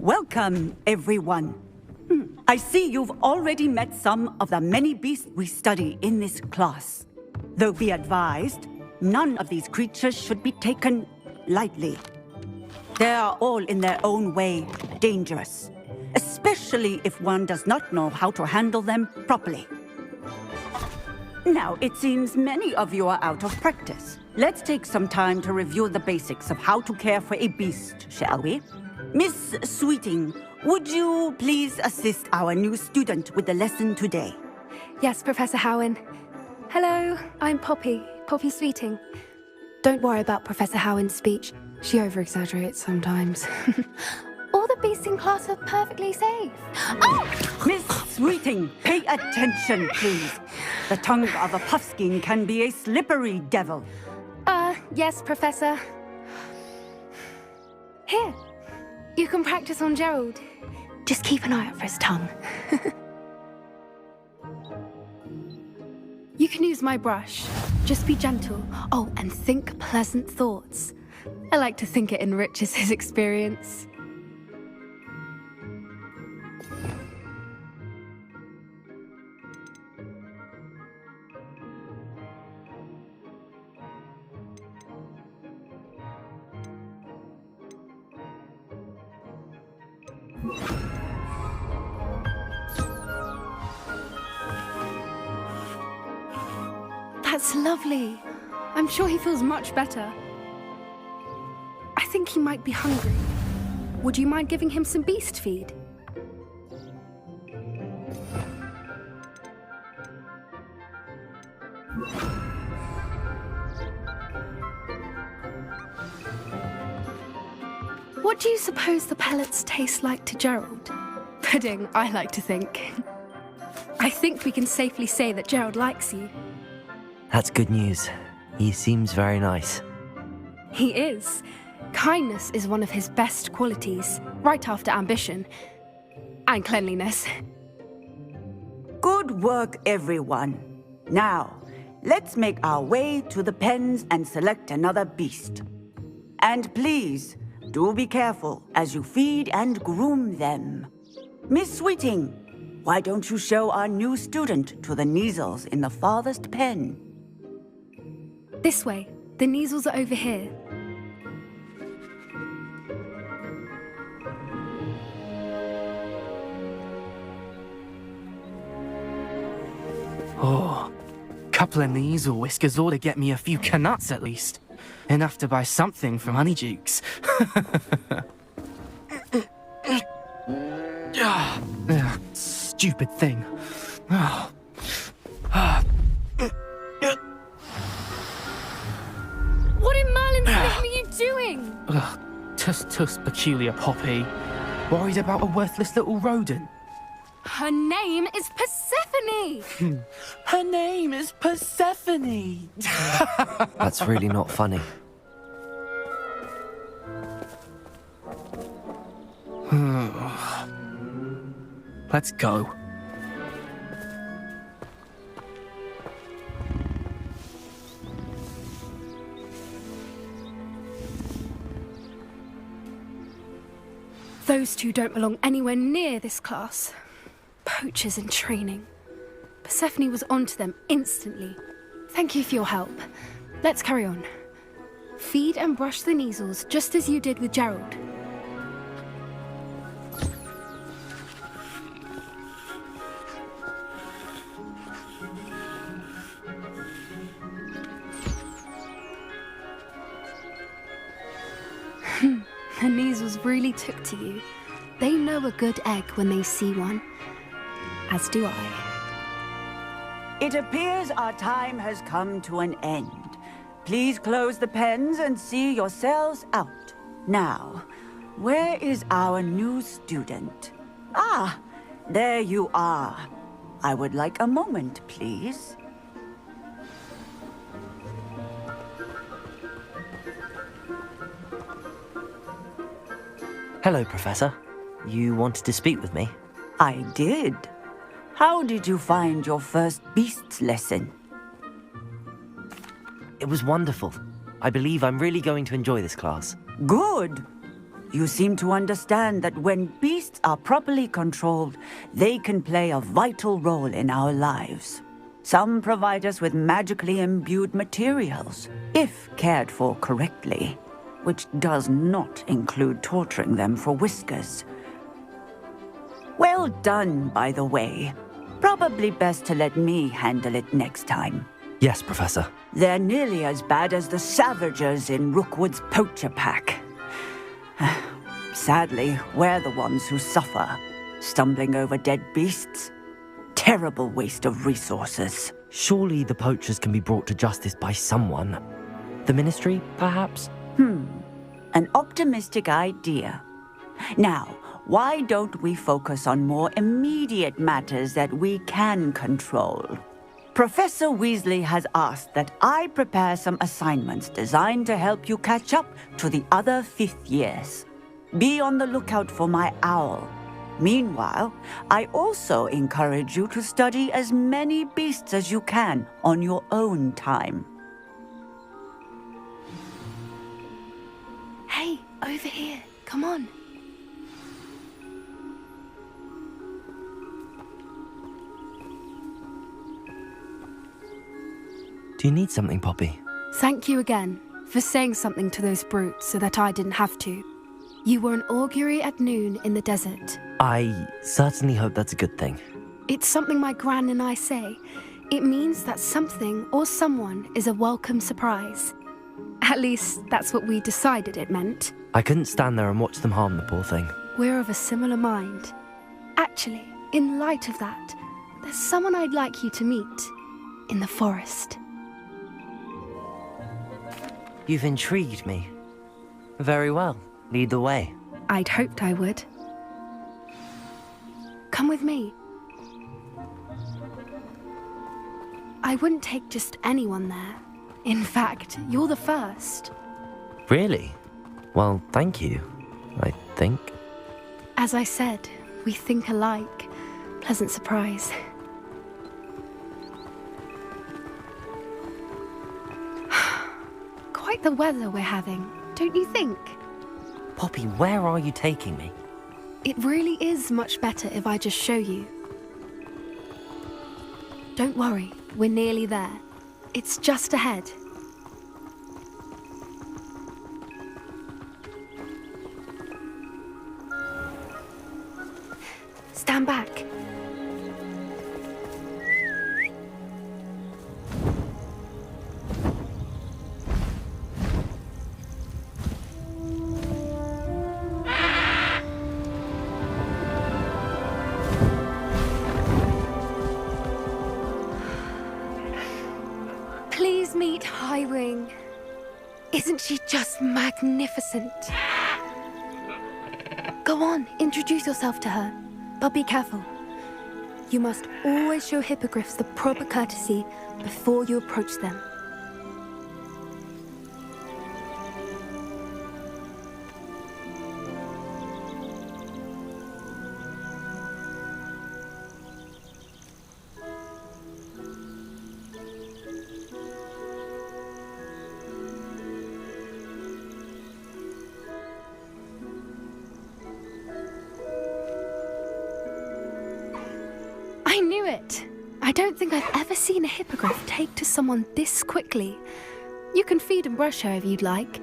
Welcome, everyone. I see you've already met some of the many beasts we study in this class. Though be advised, none of these creatures should be taken lightly. They are all in their own way dangerous, especially if one does not know how to handle them properly. Now, it seems many of you are out of practice. Let's take some time to review the basics of how to care for a beast, shall we? Miss Sweeting, would you please assist our new student with the lesson today? Yes, Professor Howen. Hello, I'm Poppy Sweeting. Don't worry about Professor Howen's speech. She over-exaggerates sometimes. All the beasts in class are perfectly safe. Oh! Miss Sweeting, pay attention, please. The tongue of a puffskein can be a slippery devil. Yes, Professor. Here, you can practice on Gerald. Just keep an eye out for his tongue. You can use my brush. Just be gentle. Oh, and think pleasant thoughts. I like to think it enriches his experience. That's lovely. I'm sure he feels much better. I think he might be hungry. Would you mind giving him some beast feed? What do you suppose the pellets taste like to Gerald? Pudding, I like to think. I think we can safely say that Gerald likes you. That's good news. He seems very nice. He is. Kindness is one of his best qualities, right after ambition. And cleanliness. Good work, everyone. Now, let's make our way to the pens and select another beast. And please, do be careful as you feed and groom them. Miss Sweeting, why don't you show our new student to the Kneazles in the farthest pen? This way. The Kneazles are over here. Oh, couple of Kneazle whiskers ought to get me a few canuts at least. Enough to buy something from Honeydukes. Stupid thing. What in Merlin's name are you doing? Tuss, peculiar Poppy. Worried about a worthless little rodent. Her name is Persephone! Her name is Persephone! That's really not funny. Let's go. Those two don't belong anywhere near this class. Poachers in training. Persephone was onto them instantly. Thank you for your help. Let's carry on. Feed and brush the Kneazles just as you did with Gerald. The Kneazles really took to you. They know a good egg when they see one. As do I. It appears our time has come to an end. Please close the pens and see yourselves out. Now, where is our new student? Ah, there you are. I would like a moment, please. Hello, Professor. You wanted to speak with me? I did. How did you find your first beasts lesson? It was wonderful. I believe I'm really going to enjoy this class. Good. you seem to understand that when beasts are properly controlled, they can play a vital role in our lives. Some provide us with magically imbued materials, if cared for correctly, which does not include torturing them for whiskers. Well done, by the way. Probably best to let me handle it next time. Yes, Professor. They're nearly as bad as the Savagers in Rookwood's poacher pack. Sadly, we're the ones who suffer, stumbling over dead beasts. Terrible waste of resources. Surely the poachers can be brought to justice by someone. The Ministry, perhaps? An optimistic idea. Now, why don't we focus on more immediate matters that we can control? Professor Weasley has asked that I prepare some assignments designed to help you catch up to the other fifth years. Be on the lookout for my owl. Meanwhile, I also encourage you to study as many beasts as you can on your own time. Hey, over here. Come on. Do you need something, Poppy? Thank you again for saying something to those brutes so that I didn't have to. You were an augury at noon in the desert. I certainly hope that's a good thing. It's something my gran and I say. It means that something or someone is a welcome surprise. At least, that's what we decided it meant. I couldn't stand there and watch them harm the poor thing. We're of a similar mind. Actually, in light of that, there's someone I'd like you to meet. In the forest. You've intrigued me. Very well. Lead the way. I'd hoped I would. Come with me. I wouldn't take just anyone there. In fact, you're the first. Really? Well, thank you, I think. As I said, we think alike. Pleasant surprise. Quite the weather we're having, don't you think? Poppy, where are you taking me? It really is much better if I just show you. Don't worry, we're nearly there. It's just ahead. Stand back. Please meet Highwing. Isn't she just magnificent? Go on, introduce yourself to her. But be careful. You must always show hippogriffs the proper courtesy before you approach them. I knew it! I don't think I've ever seen a hippogriff take to someone this quickly. You can feed and brush her if you'd like.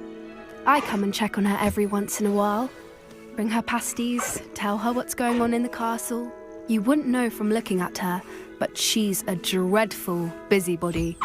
I come and check on her every once in a while. Bring her pasties, tell her what's going on in the castle. You wouldn't know from looking at her, but she's a dreadful busybody.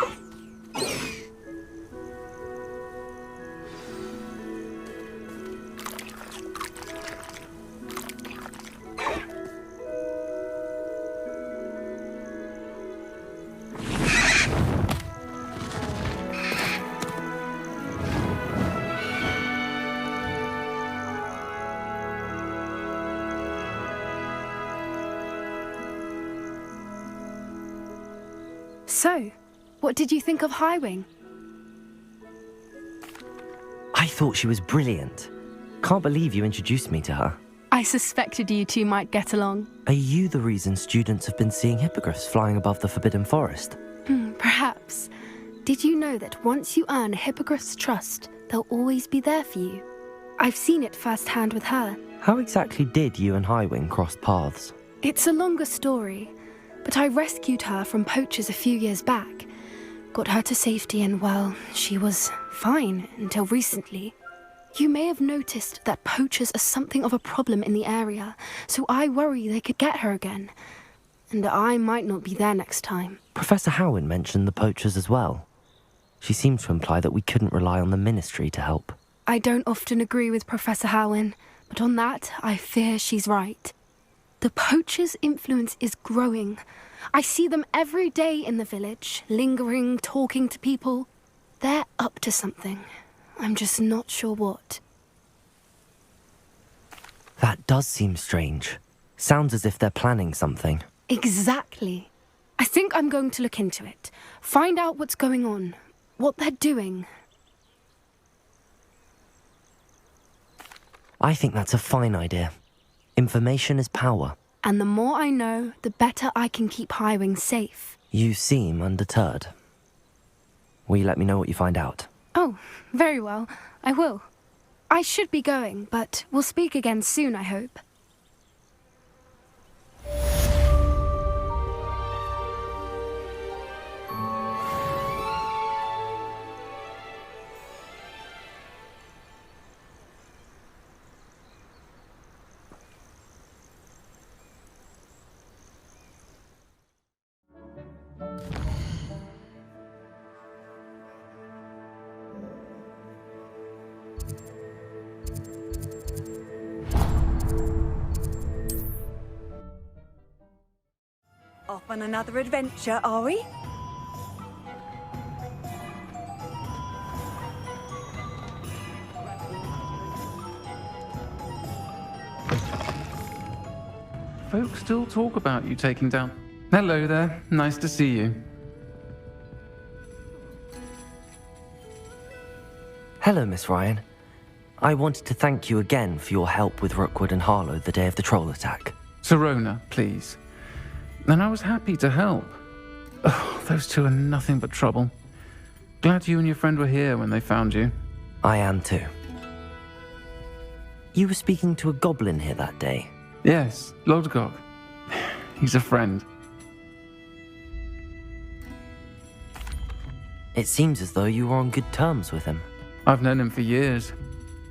So, what did you think of Highwing? I thought she was brilliant. Can't believe you introduced me to her. I suspected you two might get along. Are you the reason students have been seeing hippogriffs flying above the Forbidden Forest? Perhaps. Did you know that once you earn a hippogriff's trust, they'll always be there for you? I've seen it firsthand with her. How exactly did you and Highwing cross paths? It's a longer story, but I rescued her from poachers a few years back. Got her to safety and, well, she was fine until recently. You may have noticed that poachers are something of a problem in the area, so I worry they could get her again. And I might not be there next time. Professor Howin mentioned the poachers as well. She seemed to imply that we couldn't rely on the Ministry to help. I don't often agree with Professor Howin, but on that, I fear she's right. The poachers' influence is growing. I see them every day in the village, lingering, talking to people. They're up to something. I'm just not sure what. That does seem strange. Sounds as if they're planning something. Exactly. I think I'm going to look into it. Find out what's going on, what they're doing. I think that's a fine idea. Information is power. And the more I know, the better I can keep Highwing safe. You seem undeterred. Will you let me know what you find out? Oh, very well. I will. I should be going, but we'll speak again soon, I hope. Off on another adventure, are we? Folks still talk about you taking down. Hello there, nice to see you. Hello, Miss Ryan. I wanted to thank you again for your help with Rookwood and Harlow the day of the troll attack. Sirona, please. And I was happy to help. Oh, those two are nothing but trouble. Glad you and your friend were here when they found you. I am too. You were speaking to a goblin here that day. Yes, Lodgok. He's a friend. It seems as though you were on good terms with him. I've known him for years.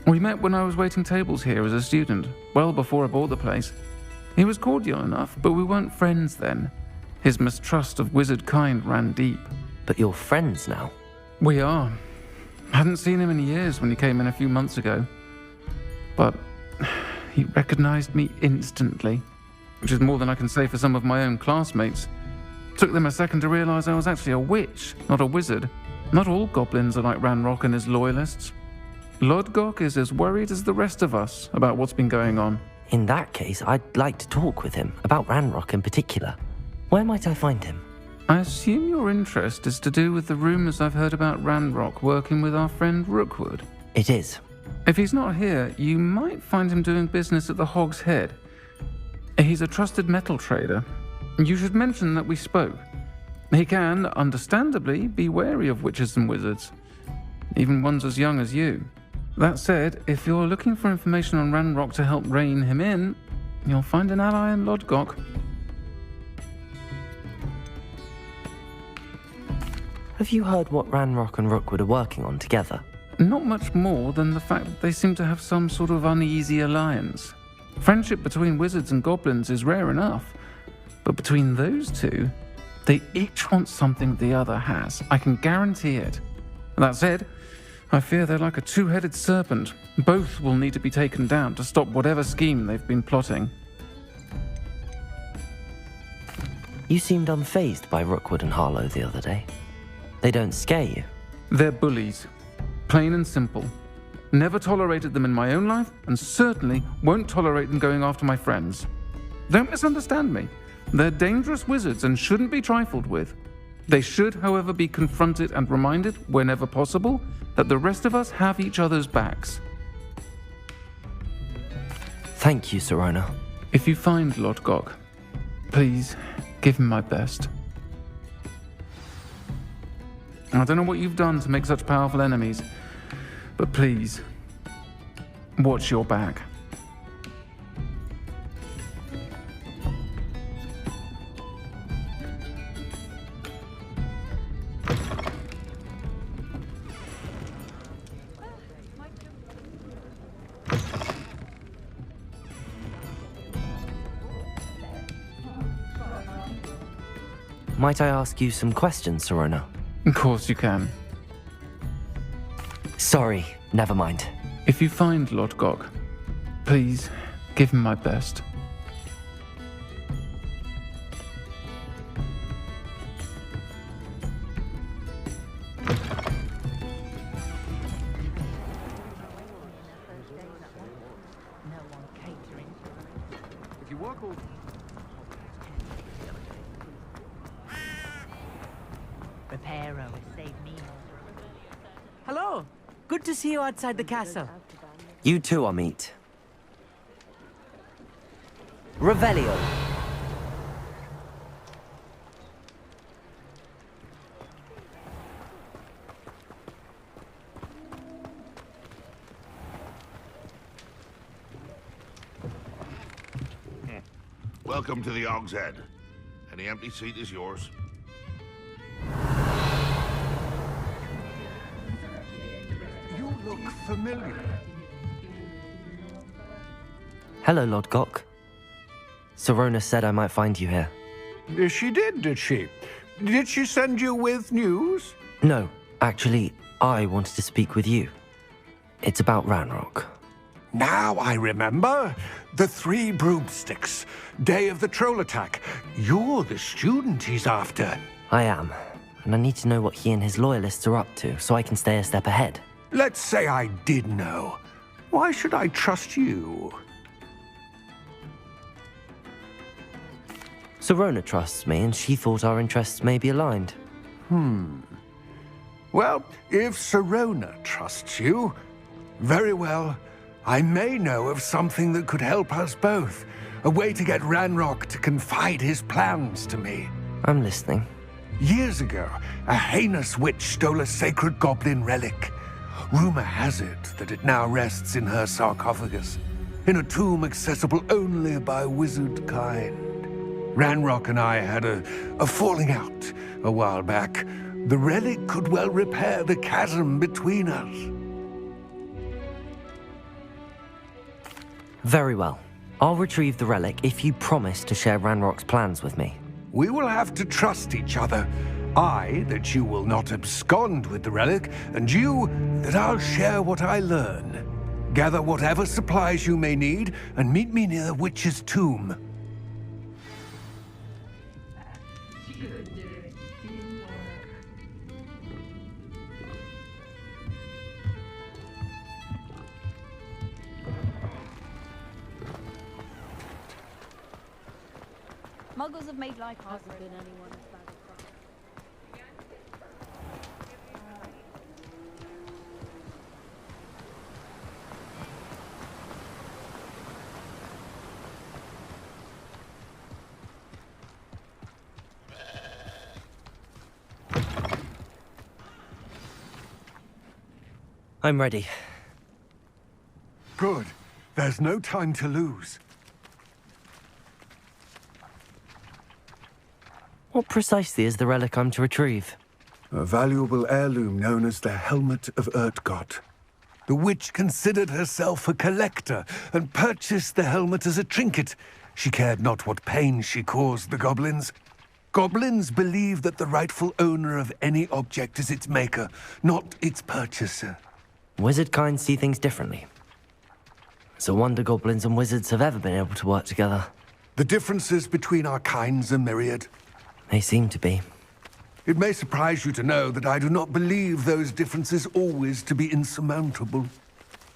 We met when I was waiting tables here as a student, well before I bought the place. He was cordial enough, but we weren't friends then. His mistrust of wizard kind ran deep. But you're friends now. We are. Hadn't seen him in years when he came in a few months ago. But he recognized me instantly, which is more than I can say for some of my own classmates. Took them a second to realize I was actually a witch, not a wizard. Not all goblins are like Ranrock and his loyalists. Lodgok is as worried as the rest of us about what's been going on. In that case, I'd like to talk with him, about Ranrock in particular. Where might I find him? I assume your interest is to do with the rumors I've heard about Ranrock working with our friend Rookwood. It is. If he's not here, you might find him doing business at the Hog's Head. He's a trusted metal trader. You should mention that we spoke. He can, understandably, be wary of witches and wizards, even ones as young as you. That said, if you're looking for information on Ranrock to help rein him in, you'll find an ally in Lodgok. Have you heard what Ranrock and Rookwood are working on together? Not much more than the fact that they seem to have some sort of uneasy alliance. Friendship between wizards and goblins is rare enough, but between those two, they each want something the other has. I can guarantee it. That said, I fear they're like a two-headed serpent. Both will need to be taken down to stop whatever scheme they've been plotting. You seemed unfazed by Rookwood and Harlow the other day. They don't scare you. They're bullies. Plain and simple. Never tolerated them in my own life, and certainly won't tolerate them going after my friends. Don't misunderstand me. They're dangerous wizards and shouldn't be trifled with. They should, however, be confronted and reminded, whenever possible, that the rest of us have each other's backs. Thank you, Sirona. If you find Lodgok, please give him my best. I don't know what you've done to make such powerful enemies, but please, Watch your back. Might I ask you some questions, Serona? Of course you can. Sorry, never mind. If you find Lord Gok, please give him my best. Hello. Good to see you outside the castle. You too, Amit. Revelio. Welcome to the Og's Head. Any empty seat is yours. You look familiar. Hello, Lord Gok. Serona said I might find you here. She did she? Did she send you with news? No, actually, I wanted to speak with you. It's about Ranrock. Now I remember. The 3 broomsticks. Day of the troll attack. You're the student he's after. I am, and I need to know what he and his loyalists are up to so I can stay a step ahead. Let's say I did know. Why should I trust you? Serona trusts me, and she thought our interests may be aligned. Well, if Serona trusts you, very well. I may know of something that could help us both. A way to get Ranrock to confide his plans to me. I'm listening. Years ago, a heinous witch stole a sacred goblin relic. Rumor has it that it now rests in her sarcophagus, in a tomb accessible only by wizard kind. Ranrock and I had a falling out a while back. The relic could well repair the chasm between us. Very well. I'll retrieve the relic if you promise to share Ranrock's plans with me. We will have to trust each other. I, that you will not abscond with the relic, and you, that I'll share what I learn. Gather whatever supplies you may need, and meet me near the witch's tomb. Muggles have made life hard for anyone as bad as that. I'm ready. Good. There's no time to lose. What precisely is the relic I'm to retrieve? A valuable heirloom known as the Helmet of Urtgott. The witch considered herself a collector and purchased the helmet as a trinket. She cared not what pain she caused the goblins. Goblins believe that the rightful owner of any object is its maker, not its purchaser. Wizard kind see things differently. It's a wonder goblins and wizards have ever been able to work together. The differences between our kinds are myriad. They seem to be. It may surprise you to know that I do not believe those differences always to be insurmountable.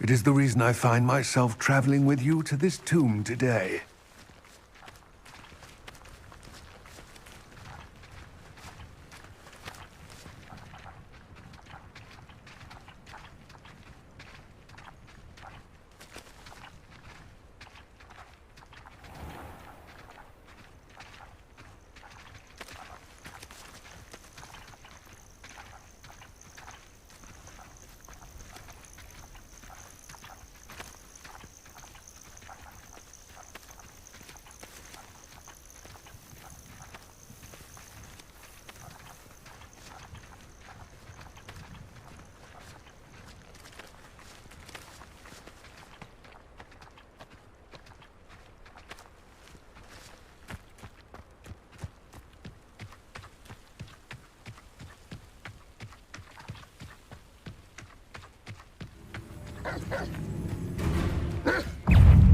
It is the reason I find myself traveling with you to this tomb today.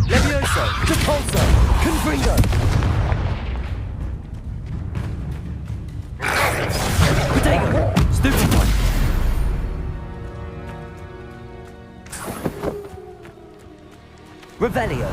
Levioso! Depulso! Confringo! Protego! Stupefy! Revelio!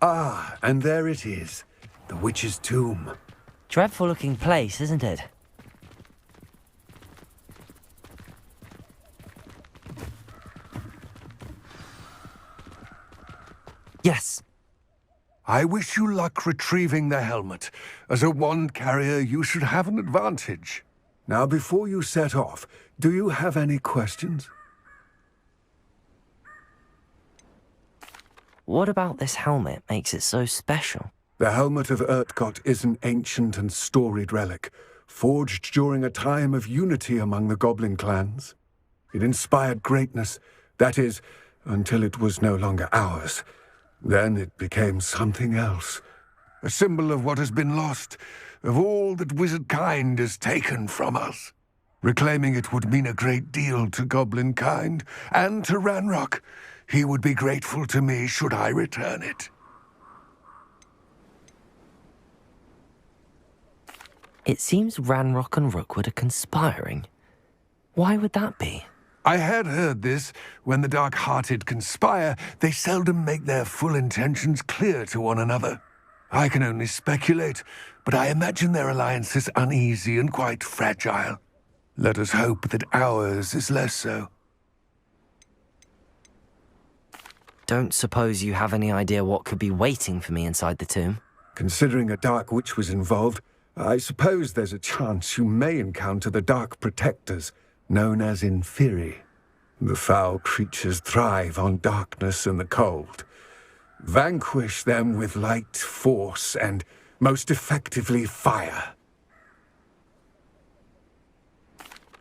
Ah, and there it is. The witch's tomb. Dreadful looking place, isn't it? Yes. I wish you luck retrieving the helmet. As a wand carrier, you should have an advantage. Now, before you set off, do you have any questions? What about this helmet makes it so special? The helmet of Urtkot is an ancient and storied relic, forged during a time of unity among the goblin clans. It inspired greatness, that is, until it was no longer ours. Then it became something else. A symbol of what has been lost, of all that wizard kind has taken from us. Reclaiming it would mean a great deal to goblin kind, and to Ranrock. He would be grateful to me should I return it. It seems Ranrock and Rookwood are conspiring. Why would that be? I had heard this. When the dark-hearted conspire, they seldom make their full intentions clear to one another. I can only speculate, but I imagine their alliance is uneasy and quite fragile. Let us hope that ours is less so. Don't suppose you have any idea what could be waiting for me inside the tomb? Considering a dark witch was involved, I suppose there's a chance you may encounter the Dark Protectors, known as Inferi. The foul creatures thrive on darkness and the cold. Vanquish them with light, force, and, most effectively, fire.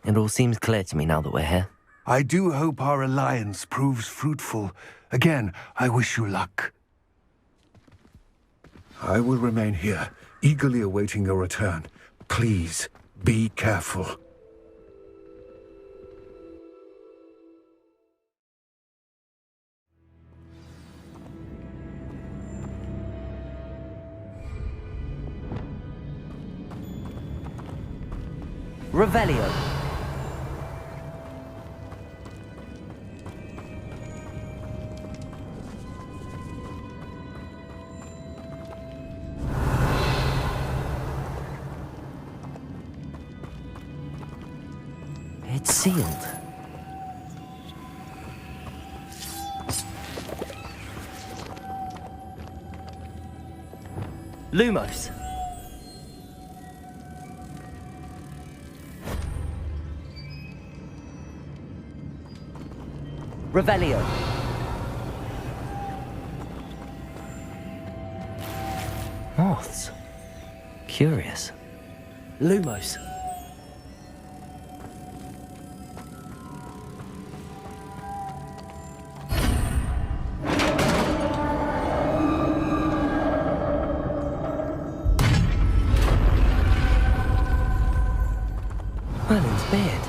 It all seems clear to me now that we're here. I do hope our alliance proves fruitful. Again, I wish you luck. I will remain here, eagerly awaiting your return. Please, be careful. Revelio. It's sealed. Lumos. Revelio. Moths. Curious. Lumos. Merlin's beard.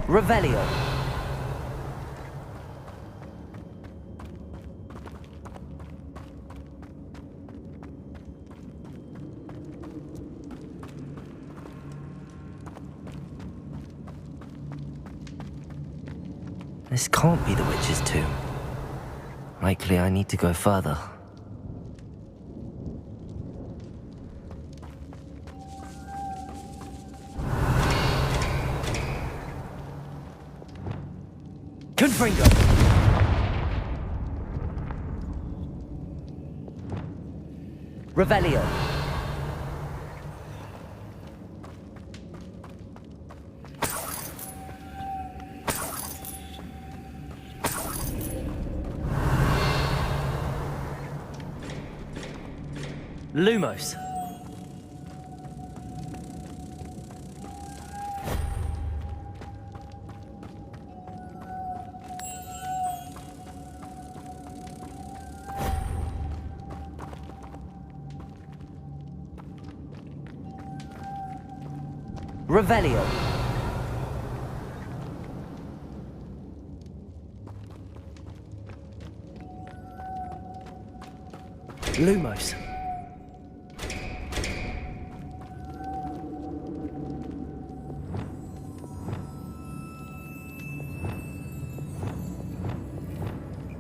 Revelio. This can't be the witch's tomb. Likely I need to go further. Confringo! Revelio. Lumos. Revelio. Lumos.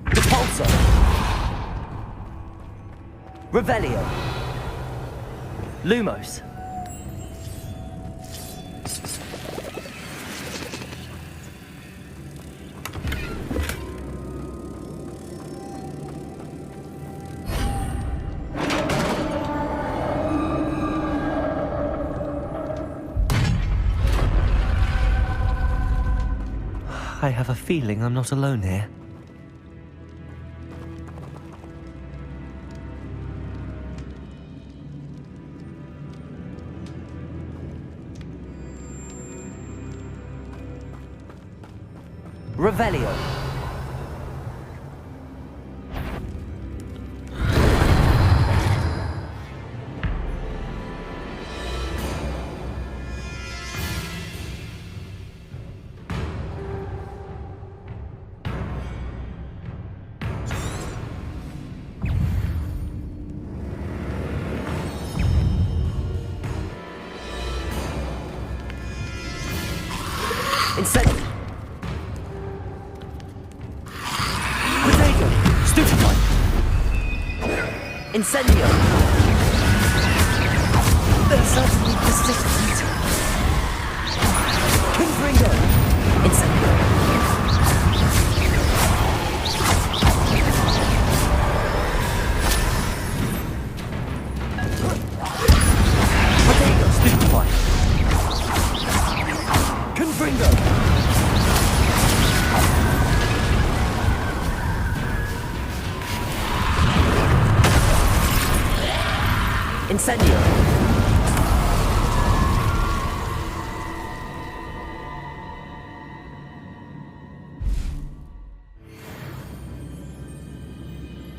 Repulsor. Revelio. Lumos. I have a feeling I'm not alone here. Revelio. Incendio. Potato. Stupefy. Incendio. They're certainly persistent. Confringo. Incendio. Potato. Stupefy. Confringo. Incendio.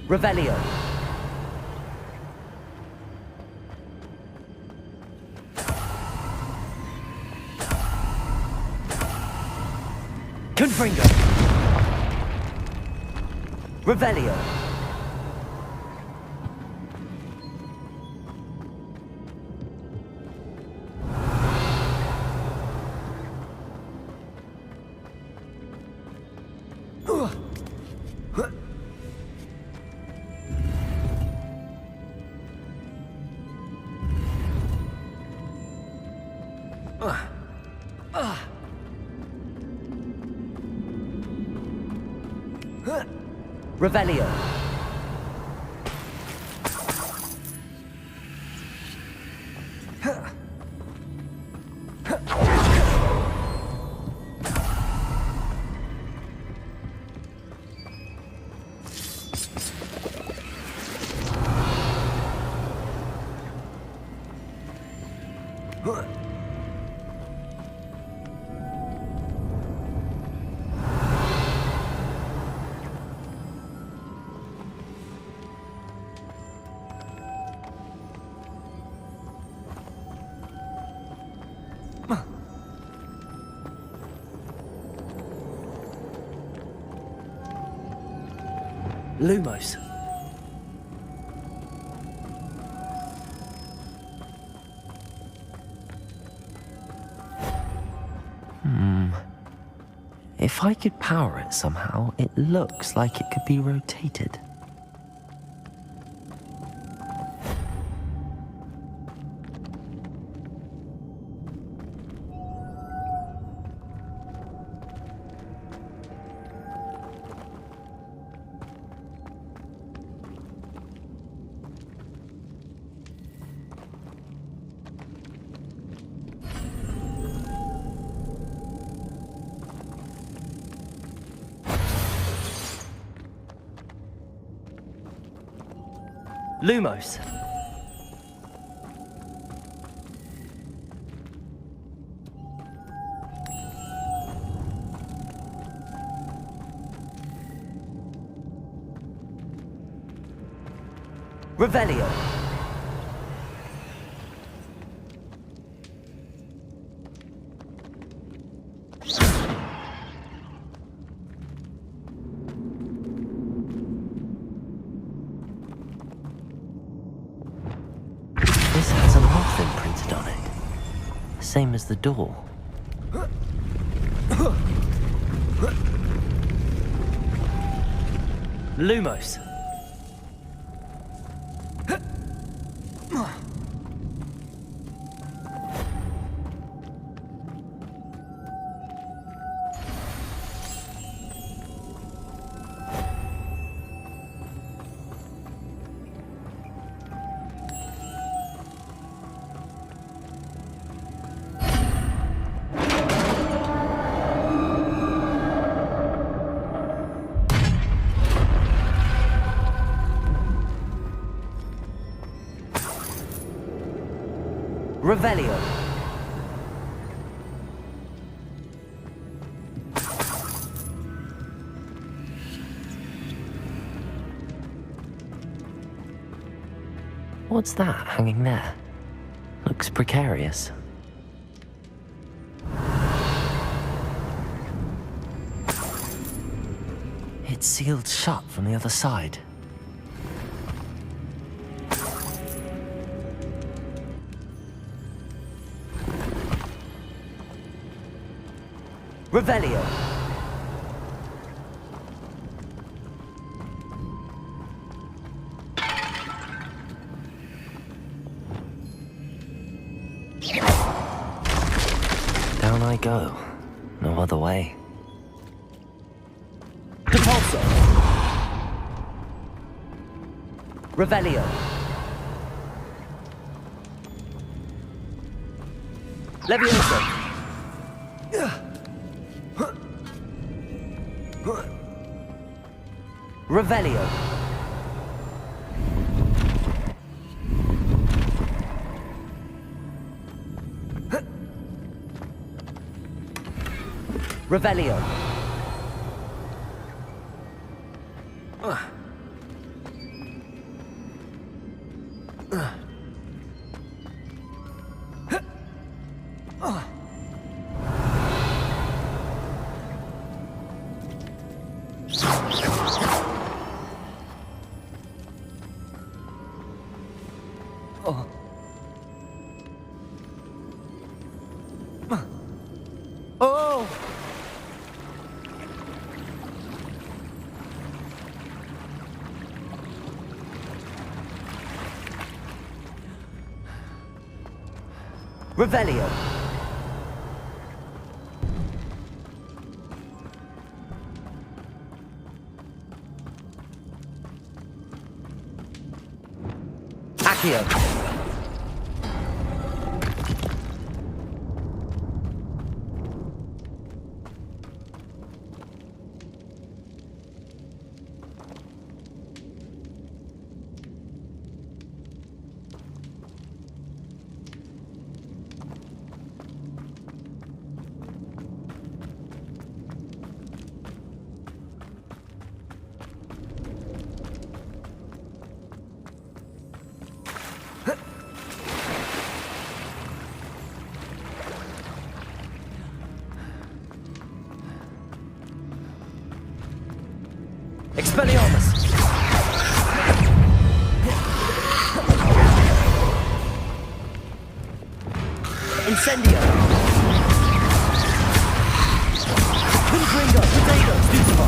Revelio. Confringo. Revelio. Revelio. Lumos. If I could power it somehow, it looks like it could be rotated. Lumos. Revelio. This has a moth imprinted on it. Same as the door. Lumos. Revelio. What's that hanging there? Looks precarious. It's sealed shut from the other side. Revelio. Down I go. No other way. Depulso. Revelio. Levioso. Revelio. Revelio. Oh! Revelio. Accio. Expelliarmus! Incendio! Confringo! Potato! Stupefy!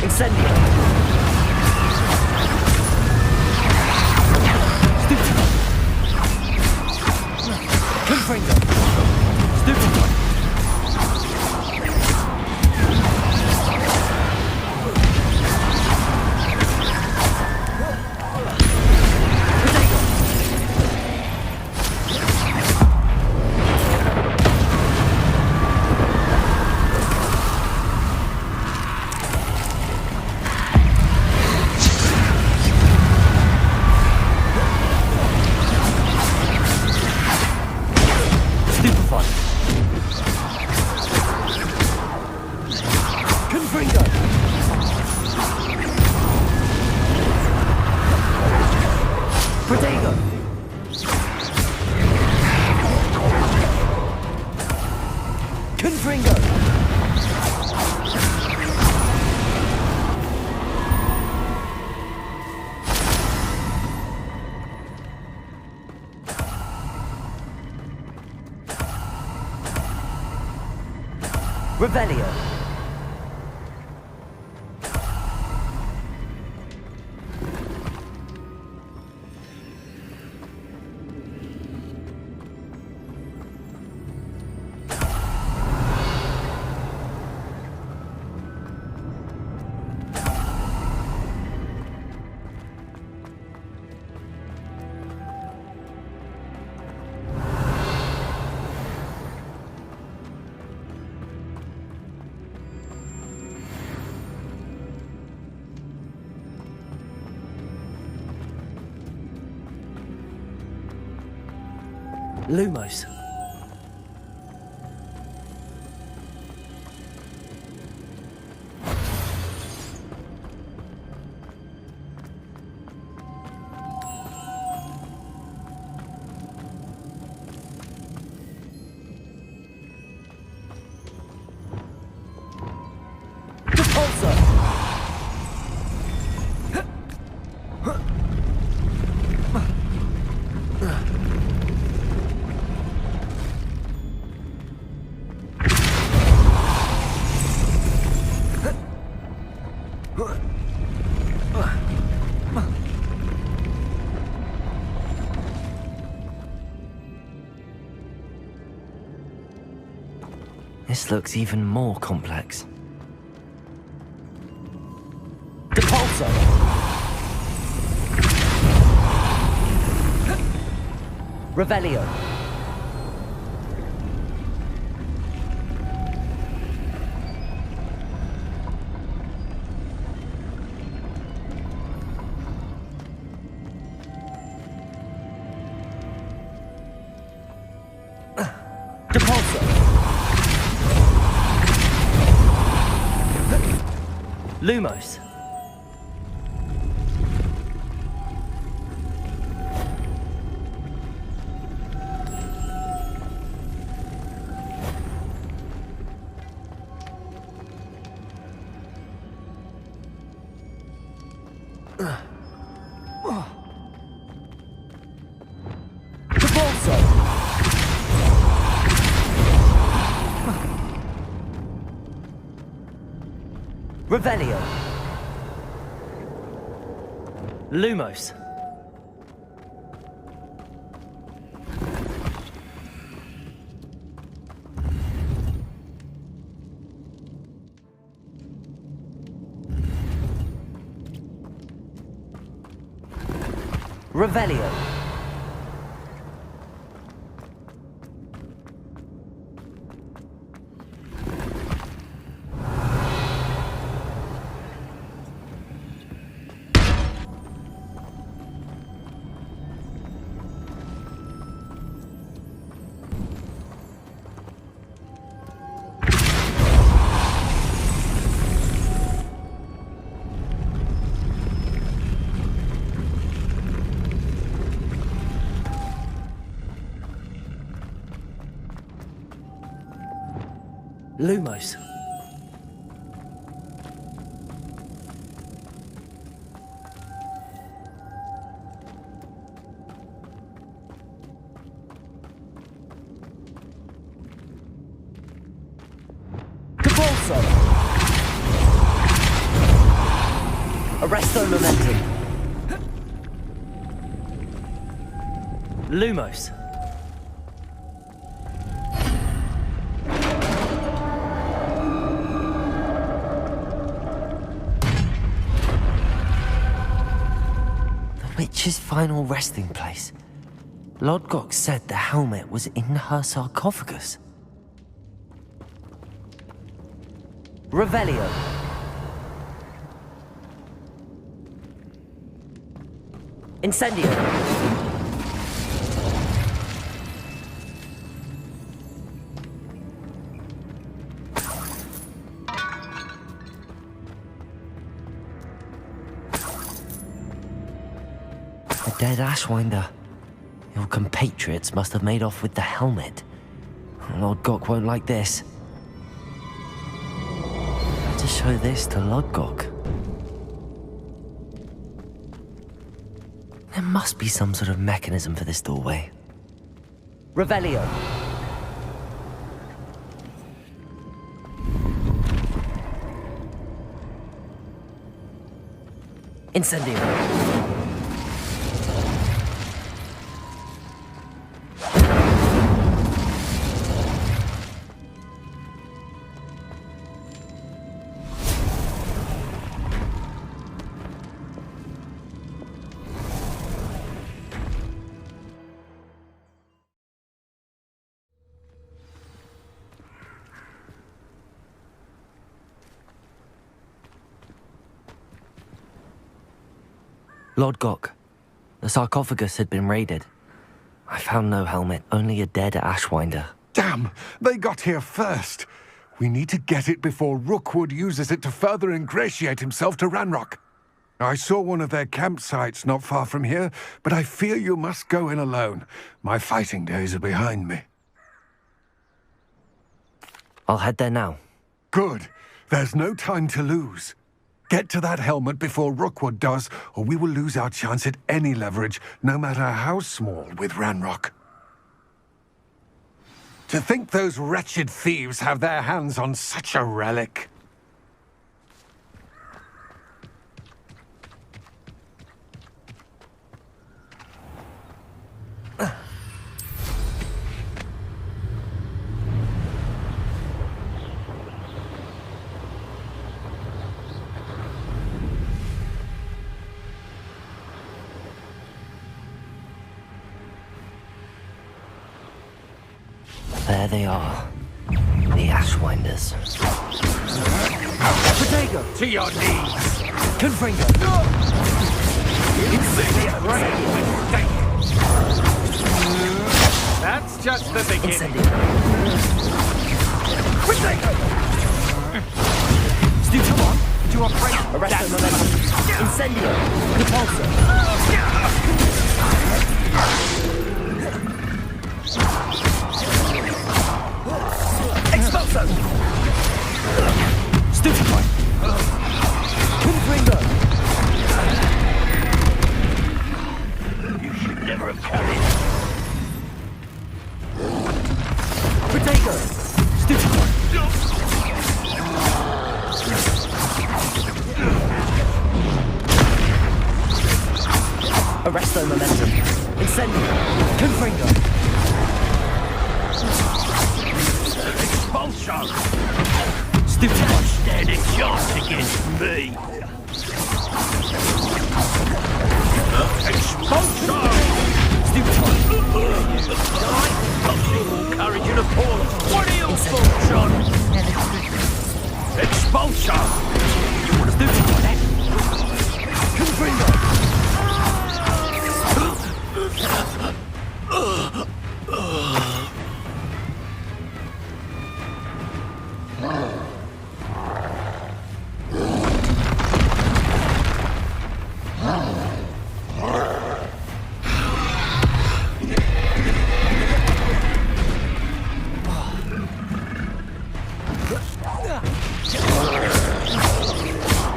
Incendio! Stupefy! Confringo! Stupefy! Revelio. Lumos. This looks even more complex. Depulso! Revelio. Depulso! Lumos. Depulso! Revelio. Lumos. Revelio. Lumos. Depulso! Arresto momentum. Lumos. Witch's final resting place. Lodgok said the helmet was in her sarcophagus. Revelio. Incendio. A dead Ashwinder. Your compatriots must have made off with the helmet. Lodgok won't like this. To show this to Lodgok. There must be some sort of mechanism for this doorway. Revelio. Incendio. Lord Gok, the sarcophagus had been raided. I found no helmet, only a dead Ashwinder. Damn! They got here first. We need to get it before Rookwood uses it to further ingratiate himself to Ranrock. I saw one of their campsites not far from here, but I fear you must go in alone. My fighting days are behind me. I'll head there now. Good. There's no time to lose. Get to that helmet before Rookwood does, or we will lose our chance at any leverage, no matter how small, with Ranrock. To think those wretched thieves have their hands on such a relic. There they are. The Ashwinders. Potato! To your knees! Confringo! That's just the beginning. Incendio. Potato! Stu, come on. Too afraid. Arresto momentum. Incendio! Repulsor! Expulso! Stupefy! Confringo! You should never have carried Potato! Stupefy! Arresto momentum. Incendio! Confringo! Expulsion! Stupefy! Stand a chance against me! Expulsion! Stupefy! Nothing courage in a pause! What are you for, John? Expulsion! You want to do that? Confringo!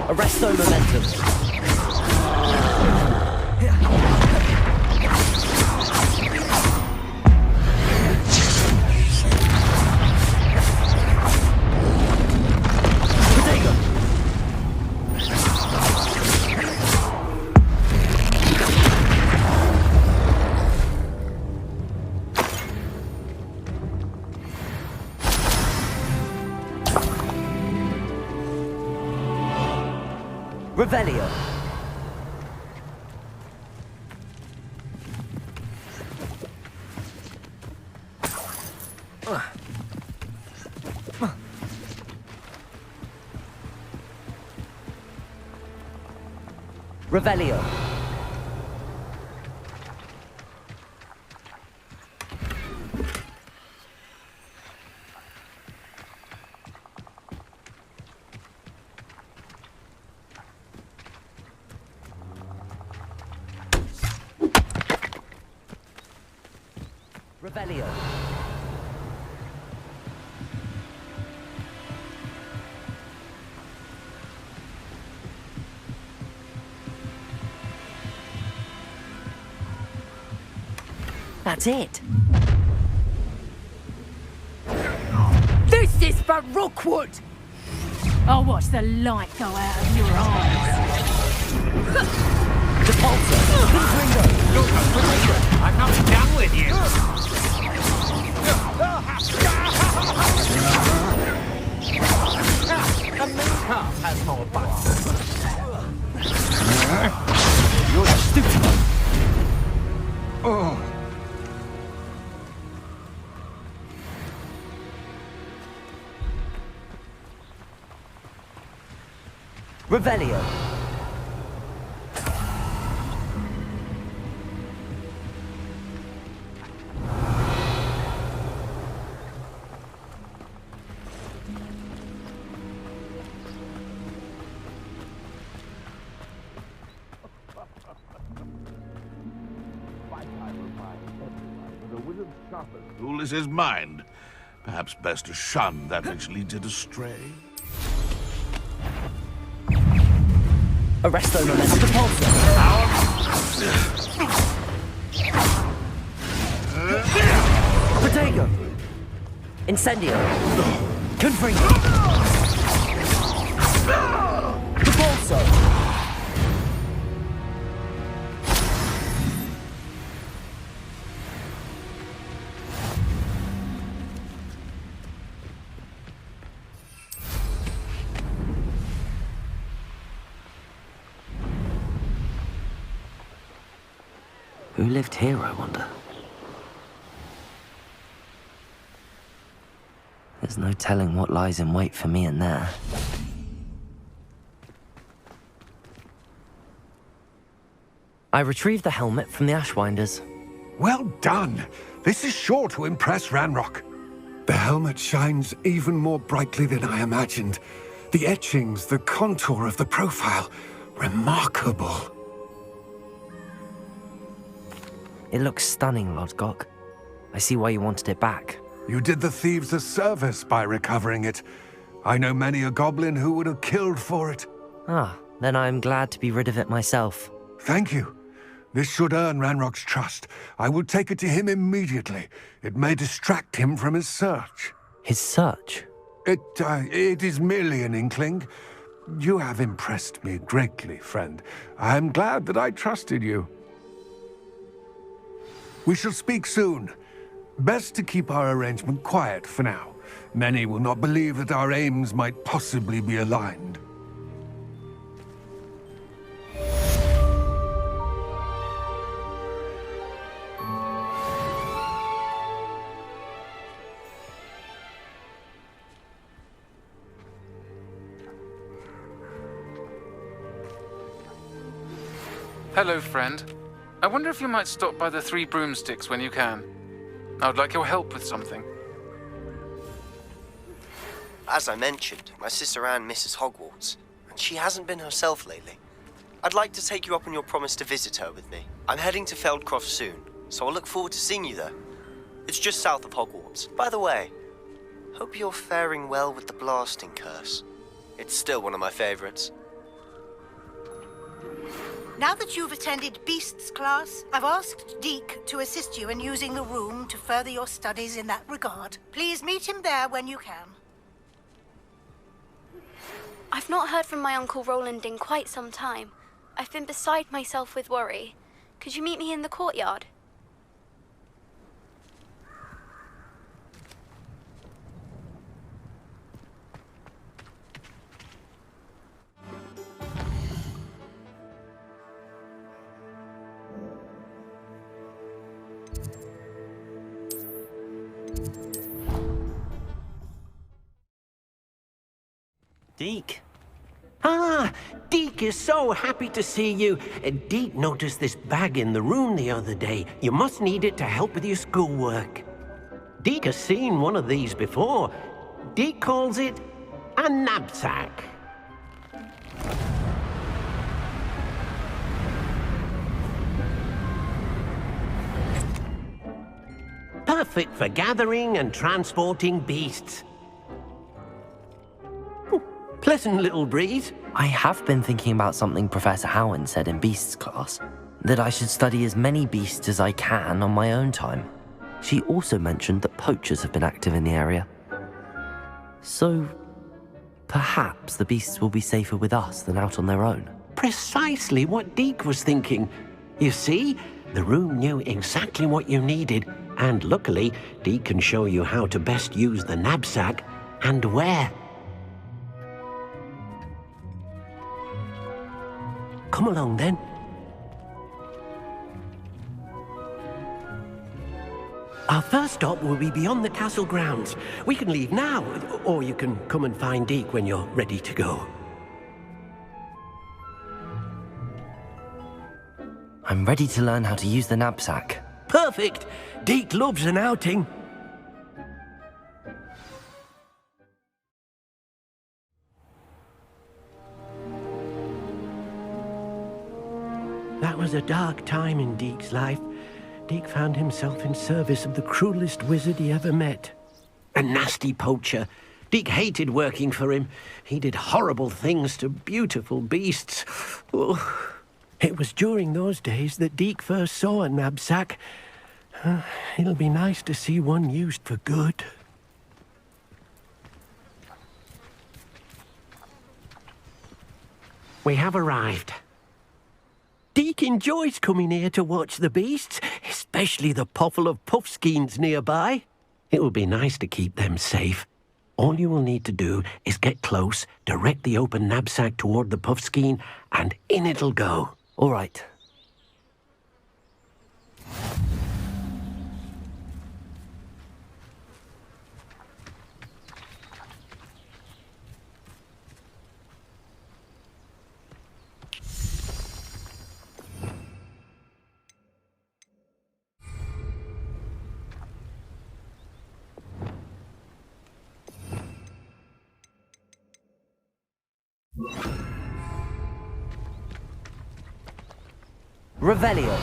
Arresto momentum. Potato. Revelio. Revelio. Revelio. That's it. This is for Rookwood! I'll watch the light go out of your eyes. Repulsor! Confringo! I'm not done with you! The main cast has more buttons. You're stupid! Oh. Revelio. Tool is his mind. Perhaps best to shun that which leads it astray. Arresto momentum. Repulsor! Protego! Incendio! Confringo! Repulsor! Who lived here, I wonder? There's no telling what lies in wait for me in there. I retrieved the helmet from the Ashwinders. Well done. This is sure to impress Ranrock. The helmet shines even more brightly than I imagined. The etchings, the contour of the profile, remarkable. It looks stunning, Lodgok. I see why you wanted it back. You did the thieves a service by recovering it. I know many a goblin who would have killed for it. Ah, then I'm glad to be rid of it myself. Thank you. This should earn Ranrock's trust. I will take it to him immediately. It may distract him from his search. His search? It is merely an inkling. You have impressed me greatly, friend. I am glad that I trusted you. We shall speak soon. Best to keep our arrangement quiet for now. Many will not believe that our aims might possibly be aligned. Hello, friend. I wonder if you might stop by the Three Broomsticks when you can. I would like your help with something. As I mentioned, my sister Anne misses Hogwarts, and she hasn't been herself lately. I'd like to take you up on your promise to visit her with me. I'm heading to Feldcroft soon, so I'll look forward to seeing you there. It's just south of Hogwarts. By the way, hope you're faring well with the blasting curse. It's still one of my favorites. Now that you've attended Beasts class, I've asked Deke to assist you in using the room to further your studies in that regard. Please meet him there when you can. I've not heard from my Uncle Roland in quite some time. I've been beside myself with worry. Could you meet me in the courtyard? Deke. Ah, Deke is so happy to see you. Deke noticed this bag in the room the other day. You must need it to help with your schoolwork. Deke has seen one of these before. Deke calls it a knapsack. Perfect for gathering and transporting beasts. Pleasant little breeze. I have been thinking about something Professor Howard said in Beasts class, that I should study as many beasts as I can on my own time. She also mentioned that poachers have been active in the area. So, perhaps the beasts will be safer with us than out on their own. Precisely what Deke was thinking. You see, the room knew exactly what you needed, and luckily, Deke can show you how to best use the knapsack and where. Come along then. Our first stop will be beyond the castle grounds. We can leave now, or you can come and find Deke when you're ready to go. I'm ready to learn how to use the knapsack. Perfect! Deke loves an outing. That was a dark time in Deke's life. Deke found himself in service of the cruelest wizard he ever met. A nasty poacher. Deke hated working for him. He did horrible things to beautiful beasts. Oh. It was during those days that Deke first saw a knapsack. It'll be nice to see one used for good. We have arrived. Deke enjoys coming here to watch the beasts, especially the potful of puffskeins nearby. It will be nice to keep them safe. All you will need to do is get close, direct the open knapsack toward the puffskein, and in it'll go. All right. Revelio.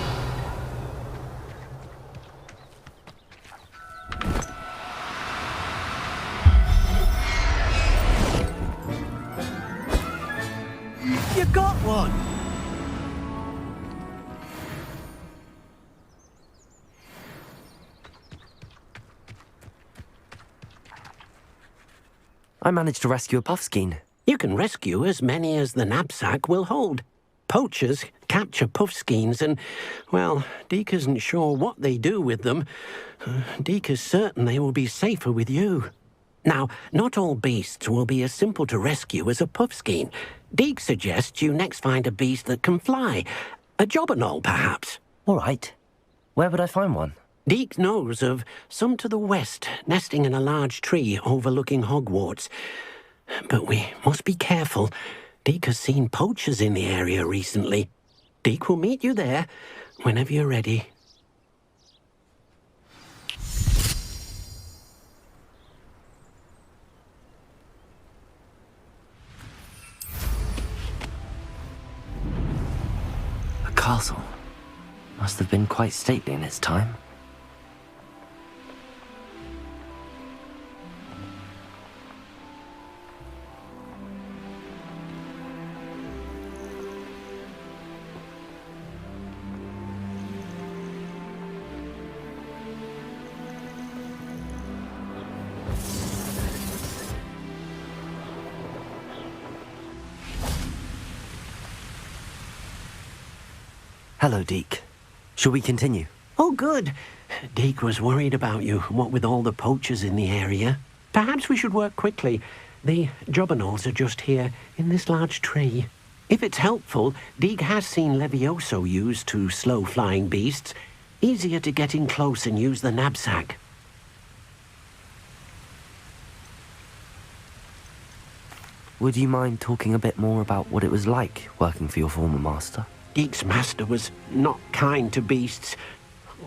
You got one! I managed to rescue a puffskein. You can rescue as many as the knapsack will hold. Poachers capture puffskeins and, well, Deke isn't sure what they do with them. Deke is certain they will be safer with you. Now, not all beasts will be as simple to rescue as a puffskein. Deke suggests you next find a beast that can fly. A jobberknoll, perhaps. All right. Where would I find one? Deke knows of some to the west, nesting in a large tree overlooking Hogwarts. But we must be careful. Deke has seen poachers in the area recently. Deke will meet you there whenever you're ready. A castle. Must have been quite stately in its time. Hello, Deke. Shall we continue? Oh, good. Deke was worried about you, what with all the poachers in the area. Perhaps we should work quickly. The jobberknolls are just here, in this large tree. If it's helpful, Deke has seen Levioso used to slow flying beasts. Easier to get in close and use the knapsack. Would you mind talking a bit more about what it was like working for your former master? Deke's master was not kind to beasts,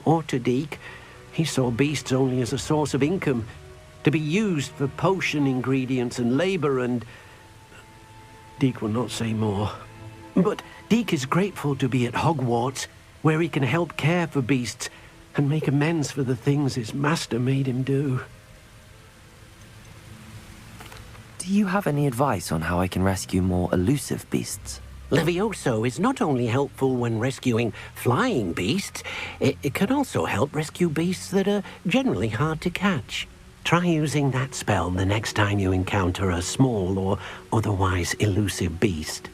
or to Deke. He saw beasts only as a source of income, to be used for potion ingredients and labor, and Deke will not say more. But Deke is grateful to be at Hogwarts, where he can help care for beasts and make amends for the things his master made him do. Do you have any advice on how I can rescue more elusive beasts? Levioso is not only helpful when rescuing flying beasts, it can also help rescue beasts that are generally hard to catch. Try using that spell the next time you encounter a small or otherwise elusive beast.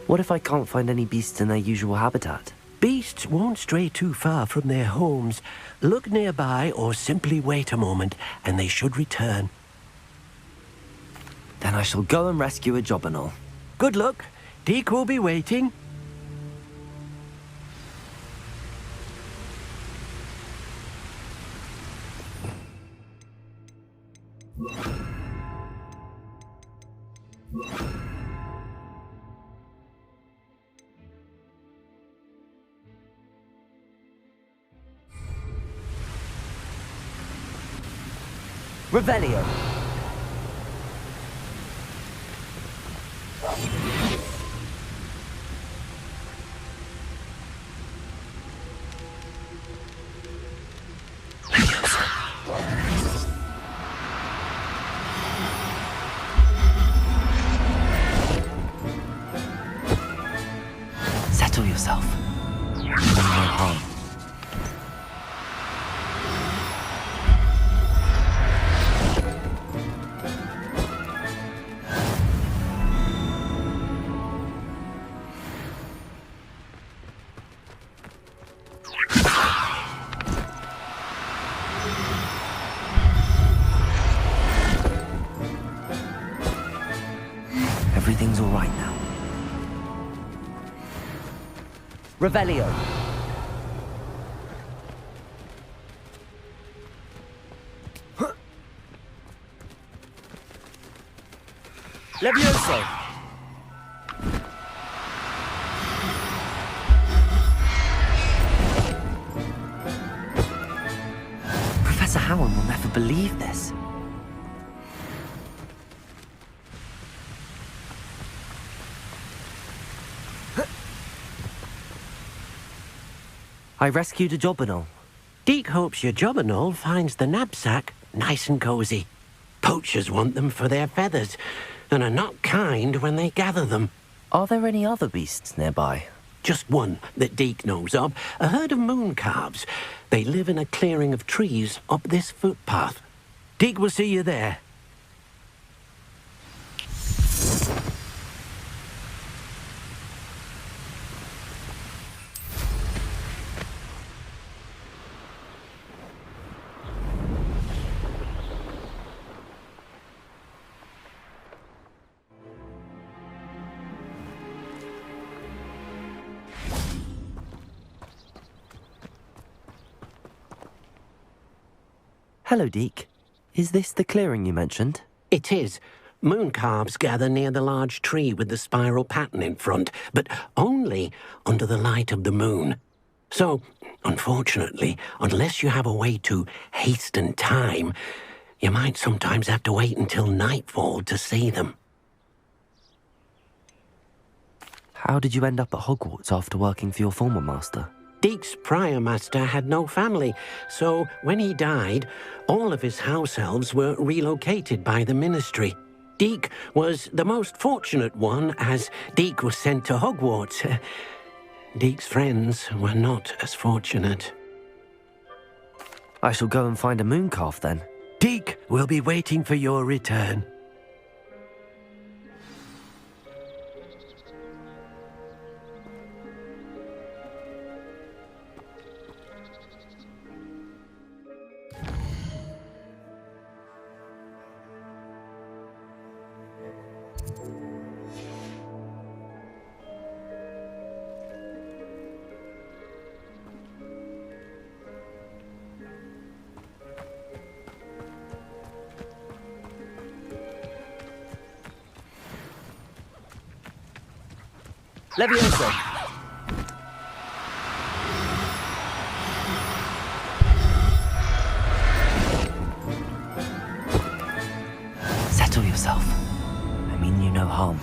What if I can't find any beasts in their usual habitat? Beasts won't stray too far from their homes. Look nearby or simply wait a moment, and they should return. Then I shall go and rescue a Jobberknoll. Good luck. Deke will be waiting. Revelio. Settle yourself. No harm. Everything's all right now. Revelio. Levioso. Professor Howard will never believe this. I rescued a Jobberknoll. Deke hopes your Jobberknoll finds the knapsack nice and cozy. Poachers want them for their feathers, and are not kind when they gather them. Are there any other beasts nearby? Just one that Deke knows of, a herd of moon calves. They live in a clearing of trees up this footpath. Deke will see you there. Hello, Deke. Is this the clearing you mentioned? It is. Moon calves gather near the large tree with the spiral pattern in front, but only under the light of the moon. So, unfortunately, unless you have a way to hasten time, you might sometimes have to wait until nightfall to see them. How did you end up at Hogwarts after working for your former master? Deke's prior master had no family, so when he died, all of his house elves were relocated by the ministry. Deke was the most fortunate one, as Deke was sent to Hogwarts. Deke's friends were not as fortunate. I shall go and find a moon calf then. Deke will be waiting for your return. Levioso. Settle yourself. I mean you no harm.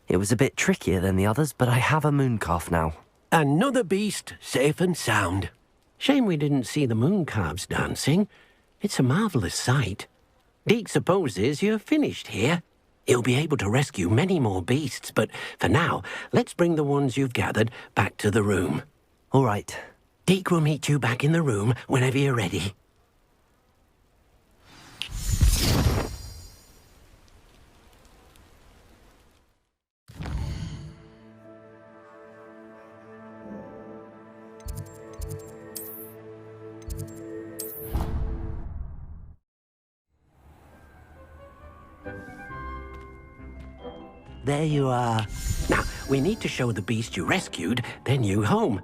It was a bit trickier than the others, but I have a moon calf now. Another beast, safe and sound. Shame we didn't see the moon calves dancing. It's a marvellous sight. Deke supposes you're finished here. He'll be able to rescue many more beasts, but for now, let's bring the ones you've gathered back to the room. All right. Deke will meet you back in the room whenever you're ready. There you are. Now, we need to show the beast you rescued their new home.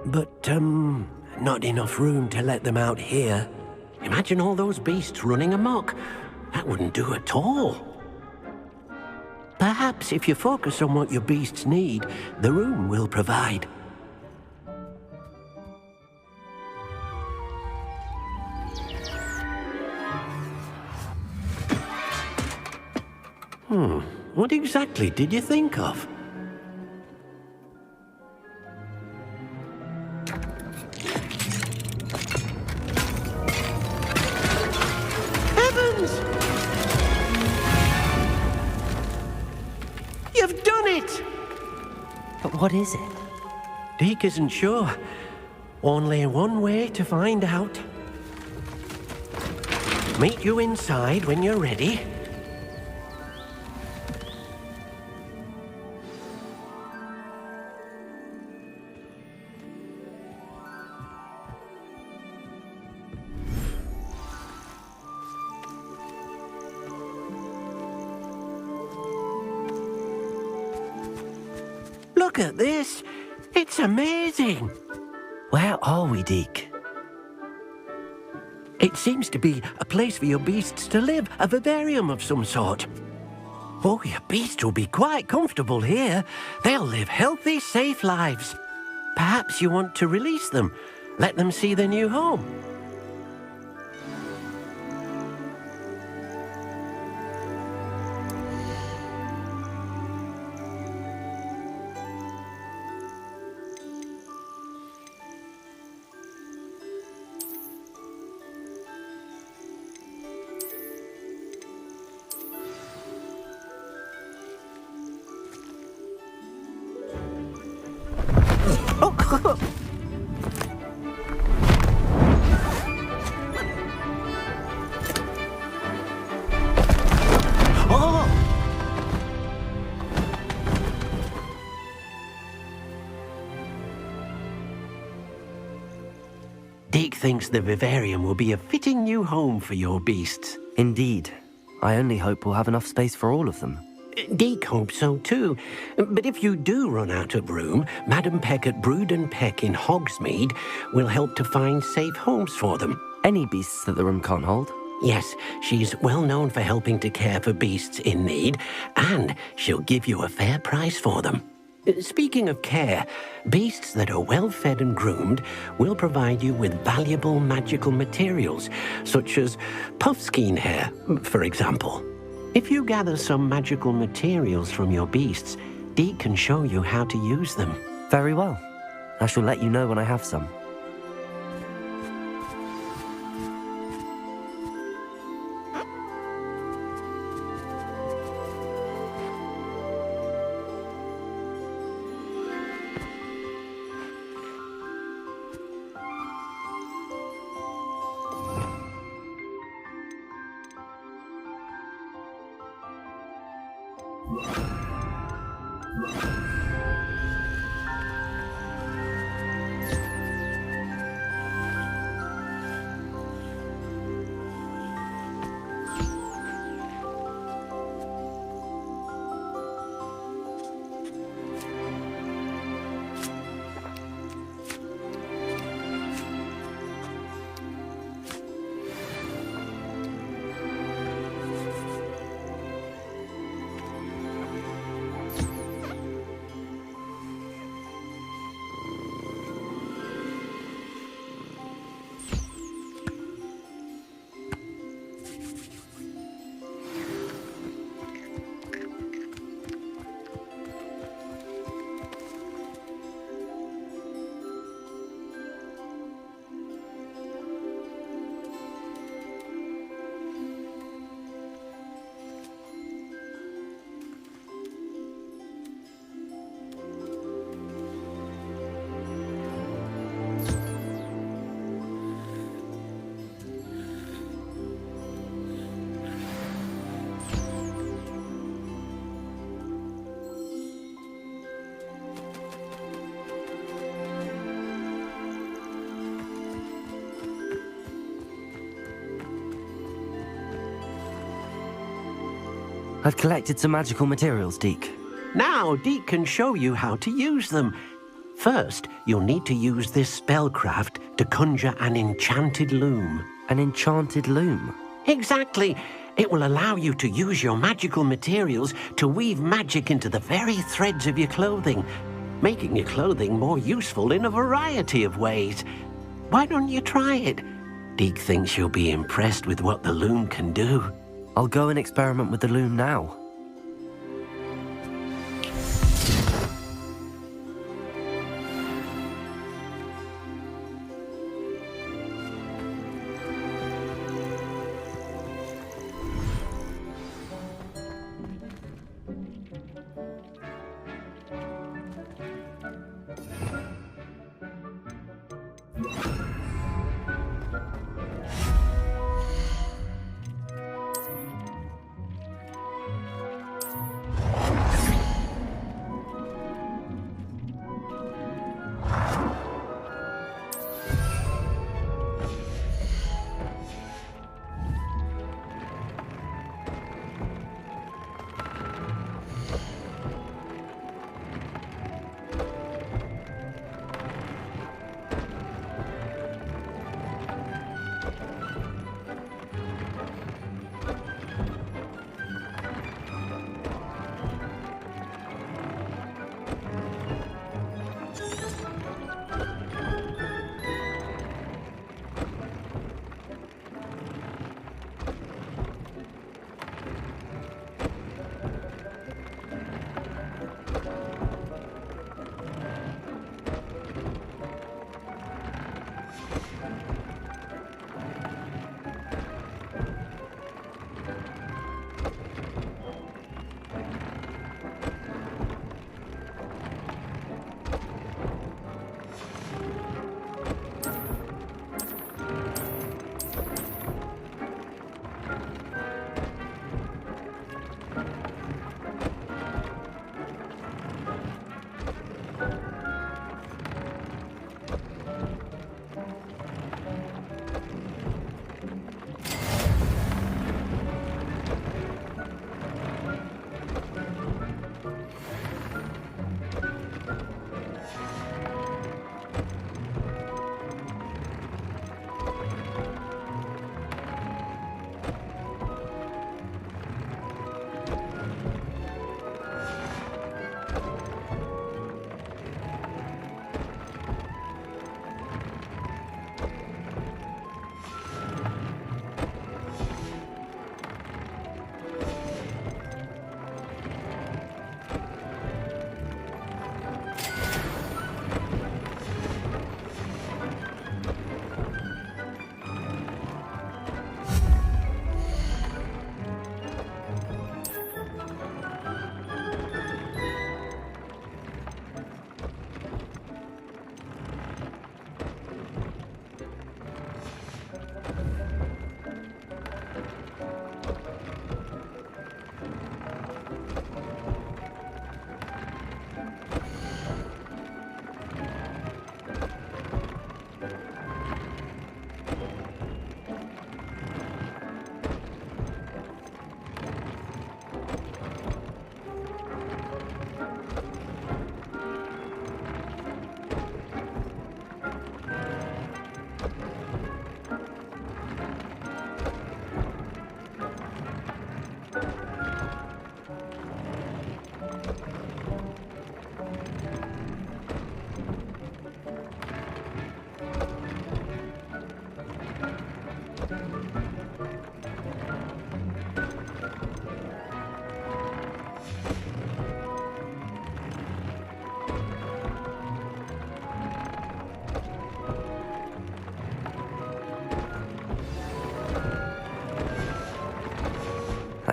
But, not enough room to let them out here. Imagine all those beasts running amok. That wouldn't do at all. Perhaps if you focus on what your beasts need, the room will provide. What exactly did you think of? Heavens! You've done it! But what is it? Deke isn't sure. Only one way to find out. Meet you inside when you're ready. Look at this. It's amazing. Where are we, Deke? It seems to be a place for your beasts to live, a vivarium of some sort. Oh, your beasts will be quite comfortable here. They'll live healthy, safe lives. Perhaps you want to release them, let them see their new home. Deke thinks the vivarium will be a fitting new home for your beasts. Indeed. I only hope we'll have enough space for all of them. Deke hopes so too. But if you do run out of room, Madam Peck at Brood and Peck in Hogsmeade will help to find safe homes for them. Any beasts that the room can't hold? Yes, she's well known for helping to care for beasts in need, and she'll give you a fair price for them. Speaking of care, beasts that are well fed and groomed will provide you with valuable magical materials, such as puffskein hair, for example. If you gather some magical materials from your beasts, Deke can show you how to use them. Very well. I shall let you know when I have some. I've collected some magical materials, Deke. Now, Deke can show you how to use them. First, you'll need to use this spellcraft to conjure an enchanted loom. An enchanted loom? Exactly. It will allow you to use your magical materials to weave magic into the very threads of your clothing, making your clothing more useful in a variety of ways. Why don't you try it? Deke thinks you'll be impressed with what the loom can do. I'll go and experiment with the loom now.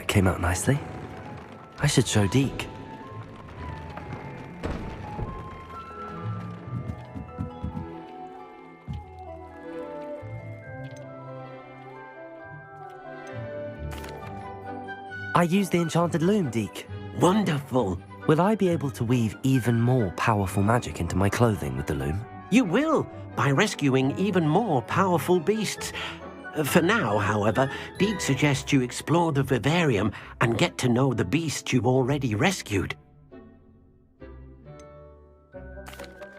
Came out nicely. I should show Deke. I used the enchanted loom, Deke. Wonderful. Will I be able to weave even more powerful magic into my clothing with the loom? You will, by rescuing even more powerful beasts. For now, however, Deke suggests you explore the vivarium and get to know the beasts you've already rescued.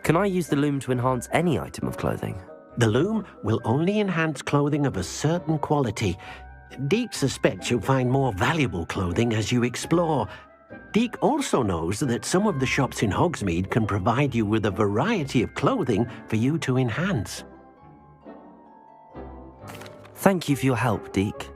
Can I use the loom to enhance any item of clothing? The loom will only enhance clothing of a certain quality. Deke suspects you'll find more valuable clothing as you explore. Deke also knows that some of the shops in Hogsmeade can provide you with a variety of clothing for you to enhance. Thank you for your help, Deke.